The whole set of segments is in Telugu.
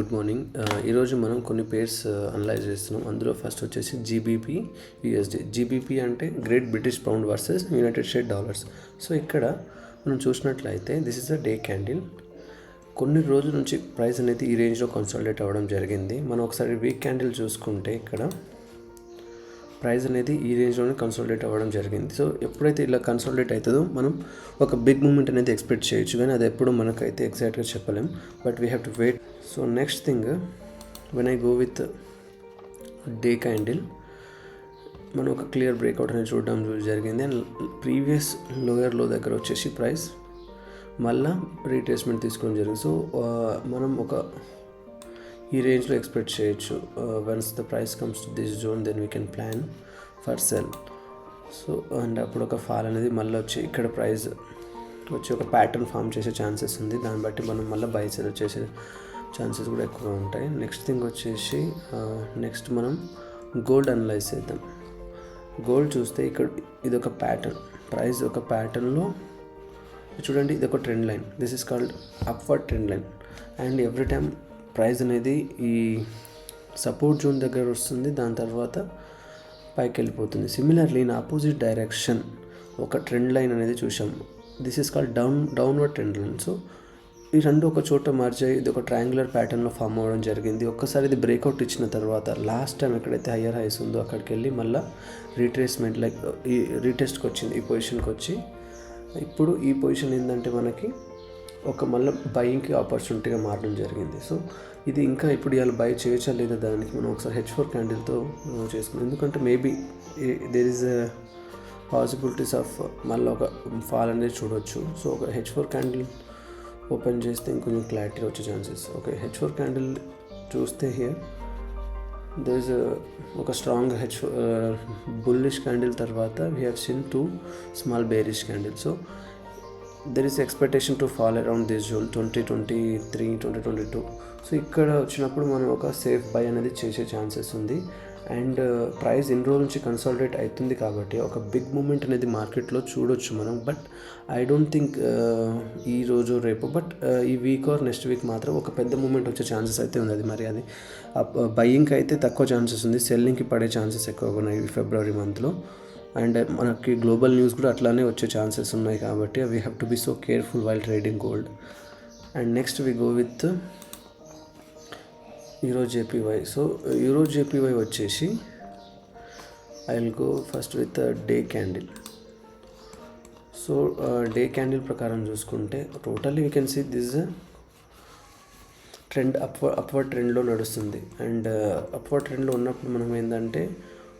Good morning. ఈరోజు మనం కొన్ని పేర్స్ అనలైజ్ చేస్తున్నాం. అందులో ఫస్ట్ వచ్చేసి జీబీపీ యూఎస్డి. జీబీపీ అంటే great British pound versus United state dollars. So ఇక్కడ మనం చూసినట్లయితే this is a day candle. కొన్ని రోజుల నుంచి ప్రైస్ అనేది ఈ రేంజ్లో కన్సాలిడేట్ అవ్వడం జరిగింది. మనం ఒకసారి వీక్ క్యాండిల్ చూసుకుంటే ఇక్కడ ప్రైస్ అనేది ఈ రేంజ్లోనే కన్సాలిడేట్ అవ్వడం జరిగింది. సో ఎప్పుడైతే ఇలా కన్సాలిడేట్ అవుతుందో మనం ఒక బిగ్ మూమెంట్ అనేది ఎక్స్పెక్ట్ చేయొచ్చు, కానీ అది ఎప్పుడు మనకైతే ఎగ్జాక్ట్గా చెప్పలేం. But we have to wait. So next thing, when I go with day candle, మనం ఒక క్లియర్ బ్రేక్అవుట్ అనేది చూడడం జరిగింది. అండ్ ప్రీవియస్ లోయర్ లో దగ్గర వచ్చేసి ప్రైస్ మళ్ళా రీట్రేస్మెంట్ తీసుకోవడం జరిగింది. సో మనం ఒక ఈ రేంజ్లో ఎక్స్పెక్ట్ చేయొచ్చు. Once the price comes to this zone then we can plan for sell. So and అప్పుడు ఒక ఫాల్ అనేది మళ్ళీ వచ్చి ఇక్కడ ప్రైస్ వచ్చి ఒక ప్యాటర్న్ ఫామ్ చేసే ఛాన్సెస్ ఉంది. దాన్ని బట్టి మనం మళ్ళీ బై సెల్ చేసే ఛాన్సెస్ కూడా ఎక్కువగా ఉంటాయి. నెక్స్ట్ థింగ్ వచ్చేసి నెక్స్ట్ మనం గోల్డ్ అనలైజ్ చేద్దాం. గోల్డ్ చూస్తే ఇక్కడ ఇది ఒక ప్యాటర్న్, ప్రైస్ ఒక ప్యాటర్న్లో చూడండి, ఇది ఒక trend line. This is called upward trend line. And every time price అనేది ఈ సపోర్ట్ జోన్ దగ్గర వస్తుంది, దాని తర్వాత పైకి వెళ్ళిపోతుంది. సిమిలర్లీ ఇన్ ఆపోజిట్ డైరెక్షన్ ఒక ట్రెండ్ లైన్ అనేది చూసాం. This is called downward trend line. So ఈ రెండు ఒక చోట మర్జ్ అయ్యి ఇది ఒక ట్రయాంగులర్ ప్యాటర్న్లో ఫామ్ అవ్వడం జరిగింది. ఒక్కసారి ఇది బ్రేక్అవుట్ ఇచ్చిన తర్వాత లాస్ట్ టైం ఎక్కడైతే హయ్యర్ హైస్ ఉందో అక్కడికి వెళ్ళి మళ్ళీ రీట్రేస్మెంట్ లైక్ ఈ రీటెస్ట్కి వచ్చింది, ఈ పొజిషన్కి వచ్చి ఇప్పుడు ఈ పొజిషన్ ఏంటంటే మనకి ఒక మళ్ళీ బయింగ్కి ఆపర్చునిటీగా మారడం జరిగింది. సో ఇది ఇంకా ఇప్పుడు ఇవాళ బై చేయొచ్చా లేదా దానికి మనం ఒకసారి H4 క్యాండిల్తో చేసుకున్నాం. ఎందుకంటే maybe there is possibilities of మళ్ళీ ఒక ఫాల్ అనేది చూడవచ్చు. సో ఒక H4 క్యాండిల్ ఓపెన్ చేస్తే ఇంకొంచెం క్లారిటీ వచ్చే ఛాన్సెస్. ఓకే, H4 క్యాండిల్ చూస్తే హియర్ there is ఒక స్ట్రాంగ్ బుల్లిష్ క్యాండిల్ తర్వాత we have seen two small bearish candles. So there is expectation to fall around this zone 2023 2022. So ఇక్కడ వచ్చినప్పుడు మనం ఒక సేఫ్ బై అనేది చేసే ఛాన్సెస్ ఉంది. అండ్ ప్రైస్ ఎన్ని రోజుల నుంచి కన్సాలిడేట్ అవుతుంది కాబట్టి ఒక బిగ్ మూమెంట్ అనేది మార్కెట్లో చూడొచ్చు మనం. బట్ ఐ డోంట్ థింక్ ఈ రోజు రేపు, బట్ ఈ వీక్ ఆర్ నెక్స్ట్ వీక్ మాత్రం ఒక పెద్ద మూమెంట్ వచ్చే ఛాన్సెస్ అయితే ఉంది. అది మరి అది బయ్యింగ్కి అయితే తక్కువ ఛాన్సెస్ ఉంది, సెల్లింగ్కి పడే ఛాన్సెస్ ఎక్కువగా ఉన్నాయి ఫిబ్రవరి మంత్లో. అండ్ మనకి గ్లోబల్ న్యూస్ కూడా అట్లానే వచ్చే ఛాన్సెస్ ఉన్నాయి కాబట్టి we have to be so careful while trading gold. And next we go with euro JPY. So euro JPY వచ్చేసి I will go first with day candle. So day candle ప్రకారం చూసుకుంటే totally we can see this trend upward ట్రెండ్లో నడుస్తుంది. అండ్ అప్వర్డ్ ట్రెండ్లో ఉన్నప్పుడు మనం ఏంటంటే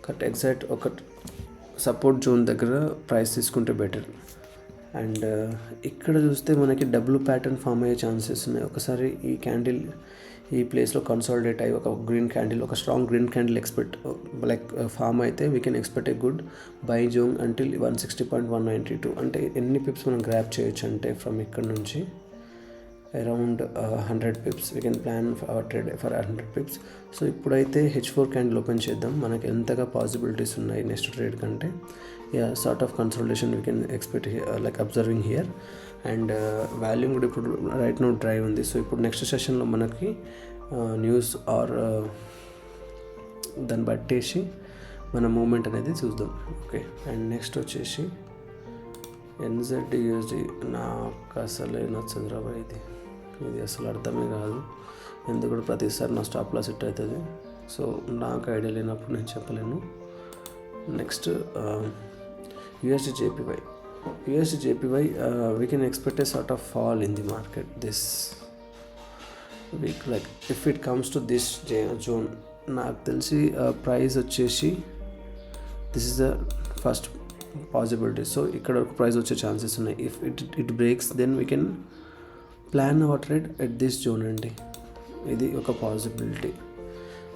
కరెక్ట్ ఎగ్జాక్ట్ ఒక సపోర్ట్ జోన్ దగ్గర ప్రైస్ తీసుకుంటే బెటర్. అండ్ ఇక్కడ చూస్తే మనకి డబుల్ ప్యాటర్న్ ఫామ్ అయ్యే ఛాన్సెస్ ఉన్నాయి. ఒకసారి ఈ క్యాండిల్ ఈ ప్లేస్లో కన్సాలిడేట్ అయ్యి ఒక గ్రీన్ క్యాండిల్, ఒక strong green candle like form అయితే we can expect a good buy zone until 160.192. అంటే ఎన్ని పిప్స్ మనం గ్రాప్ చేయొచ్చు అంటే ఫ్రమ్ ఇక్కడ నుంచి around 100 pips we can plan our trade for 100 pips. So ఇప్పుడైతే H4 క్యాండిల్ ఓపెన్ చేద్దాం. మనకి ఎంతగా పాసిబిలిటీస్ ఉన్నాయి నెక్స్ట్ ట్రేడ్ కంటే. Sort of consultation we can expect like observing here. And volume కూడా ఇప్పుడు రైట్ నో డ్రైవ్ ఉంది. సో ఇప్పుడు నెక్స్ట్ సెషన్లో మనకి న్యూస్ ఆర్ దాన్ని బట్టేసి మన మూమెంట్ అనేది చూద్దాం. ఓకే, అండ్ నెక్స్ట్ వచ్చేసి NZUSD. నాకు అసలే నచ్చదురా ఇది అసలు అర్థమే కాదు. ఎందుకు ప్రతిసారి నా స్టాప్ లాస్ హిట్ అవుతుంది. సో నాకు ఐడియా లేనప్పుడు నేను చెప్పలేను. Next USD JPY. USD JPY we can expect a sort of fall in the market this week. Like if it comes to this zone, నాకు తెలిసి ప్రైస్ వచ్చేసి this is the first possibility. So ఇక్కడ వరకు ప్రైస్ వచ్చే ఛాన్సెస్ ఉన్నాయి. If it breaks then we can plan our trade at this zone అండి. ఇది ఒక possibility.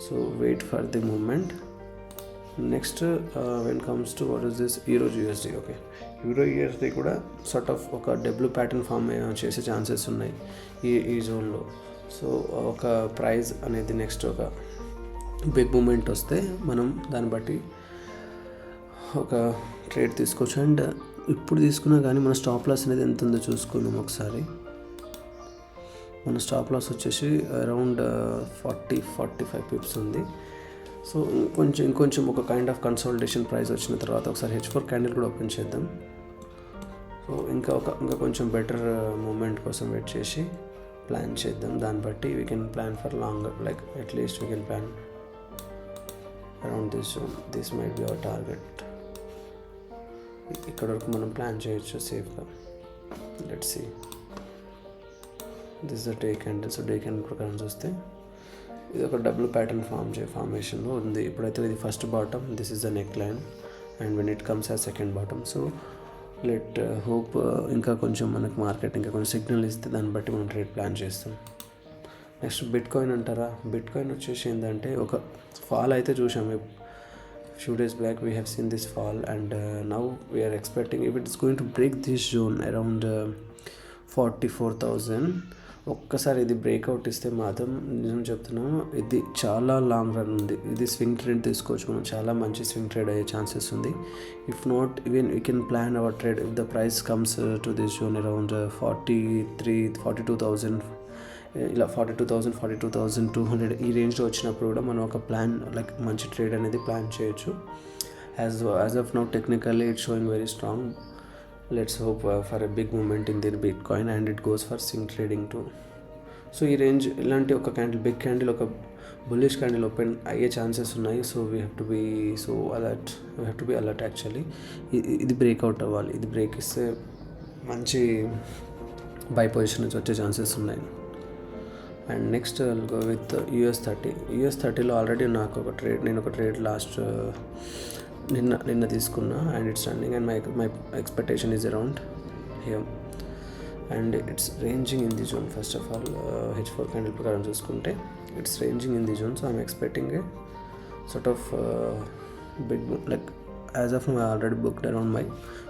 So wait for the moment. Next when comes to what is this euro USD. Okay, euro USD కూడా సార్ట్ ఆఫ్ ఒక డబ్ల్యూ ప్యాటర్న్ ఫామ్ చేసే ఛాన్సెస్ ఉన్నాయి ఈ జోన్లో. సో ఒక ప్రైస్ అనేది నెక్స్ట్ ఒక బిగ్ మూమెంట్ వస్తే మనం దాన్ని బట్టి ఒక ట్రేడ్ తీసుకోవచ్చు. అండ్ ఇప్పుడు తీసుకున్నా కానీ మన స్టాప్ లాస్ అనేది ఎంత ఉందో చూసుకుందాం ఒకసారి. మన స్టాప్ లాస్ వచ్చేసి అరౌండ్ 45 పిప్స్ ఉంది. సో ఇంకొంచెం ఒక కైండ్ ఆఫ్ కన్సాలిడేషన్ ప్రైస్ వచ్చిన తర్వాత ఒకసారి H4 క్యాండిల్ కూడా ఓపెన్ చేద్దాం. సో ఇంకా కొంచెం బెటర్ మూమెంట్ కోసం వెయిట్ చేసి ప్లాన్ చేద్దాం. దాన్ని బట్టి we can plan for longer, like at least we can plan around this zone. This might be our target. ఇక్కడ వరకు మనం ప్లాన్ చేయొచ్చు సేఫ్గా. Let's see. This the day candle. So day candle ప్రకారం చూస్తే ఇది ఒక డబుల్ ప్యాటర్న్ ఫార్మేషన్లో ఉంది. ఇప్పుడైతే ఇది first bottom, this is the neck line, and when it comes as second bottom. So let hope ఇంకా కొంచెం మనకు మార్కెట్ ఇంకా కొంచెం సిగ్నల్ ఇస్తే దాన్ని బట్టి మనం ట్రేడ్ ప్లాన్ చేస్తాం. నెక్స్ట్ బిట్ కాయిన్ అంటారా. బిట్ కాయిన్ వచ్చేసి ఏంటంటే ఒక ఫాల్ అయితే చూసాము. Few days back we have seen this fall, and now we are expecting if it is going to break this zone around 44,000. ఒక్కసారి ఇది బ్రేక్అవుట్ ఇస్తే మాత్రం నిజం చెప్తున్నాను, ఇది చాలా లాంగ్ రన్ ఉంది. ఇది స్వింగ్ ట్రేడ్ తీసుకోవచ్చు మనం, చాలా మంచి స్వింగ్ ట్రేడ్ అయ్యే ఛాన్సెస్ ఉంది. If not even we can plan our trade if the price comes to this zone around 42,000, ఇలా 42,000, 42,200 ఈ రేంజ్లో వచ్చినప్పుడు కూడా మనం ఒక ప్లాన్, లైక్ మంచి ట్రేడ్ అనేది ప్లాన్ చేయొచ్చు. As of now technically it's showing very strong. Let's hope for a big moment in their bitcoin, and it goes for swing trading too. So ఈ రేంజ్ ఇలాంటి ఒక క్యాండిల్, బిగ్ క్యాండిల్, ఒక బుల్లిష్ క్యాండిల్ ఓపెన్ అయ్యే ఛాన్సెస్ ఉన్నాయి. So we have to be alert actually. ఇది బ్రేక్అవుట్ అవ్వాలి. ఇది బ్రేక్ ఇస్తే మంచి బై పొజిషన్ నుంచి వచ్చే ఛాన్సెస్ ఉన్నాయి. And next I'll go with US30. US30లో ఆల్రెడీ నేను ఒక ట్రేడ్ లాస్ట్ నిన్న తీసుకున్నా, and it's running, and my expectation is around here, and it's ranging in the zone. First of all H4 candle ప్రకారం చూసుకుంటే it's ranging in the zone. So I'm expecting a sort of big, like as of now I already booked around my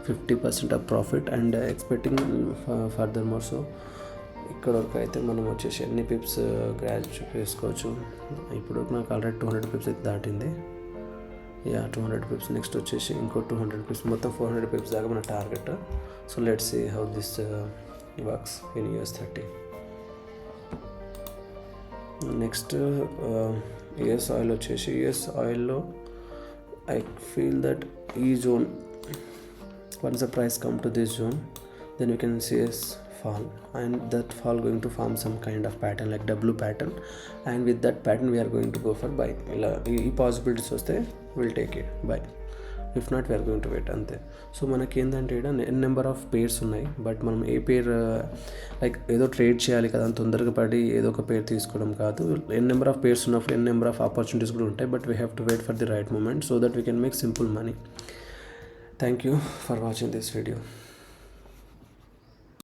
50% of profit, and expecting further more. So ఇక్కడ వరకు అయితే మనం వచ్చేసి ఎన్ని పిప్స్ గ్రాడ్యుయేట్ చేసుకోవచ్చు. ఇప్పుడు నాకు ఆల్రెడీ 200 పిప్స్ అయితే దాటింది. 200 పిప్స్. నెక్స్ట్ వచ్చేసి ఇంకో 200 పిప్స్, మొత్తం 400 పిప్స్ దాకా మన target. So let's see how this works in US30. Next US oil వచ్చేసి, US ఆయిల్లో ఐ ఫీల్ దట్ ఈ zone, once the price come to this zone, then we can see a fall, and that fall going to form some kind of pattern like W pattern, and with that pattern we are going to go for buy. ఇలా ఈ పాసిబిలిటీస్ వస్తే will take it buy, if not we're going to wait, అంతే. సో మనకి ఏంటంటే ఇక్కడ నెంబర్ ఆఫ్ పేర్స్ ఉన్నాయి, బట్ మనం ఏ పేర్ లైక్ ఏదో ట్రేడ్ చేయాలి కదా అని తొందరగా పడి ఏదో ఒక పేర్ తీసుకోవడం కాదు. నెంబర్ ఆఫ్ పేర్స్ ఉన్నప్పుడు నెంబర్ ఆఫ్ ఆపర్చునిటీస్ కూడా ఉంటాయి, but we have to wait for the right moment so that we can make simple money. Thank you for watching this video.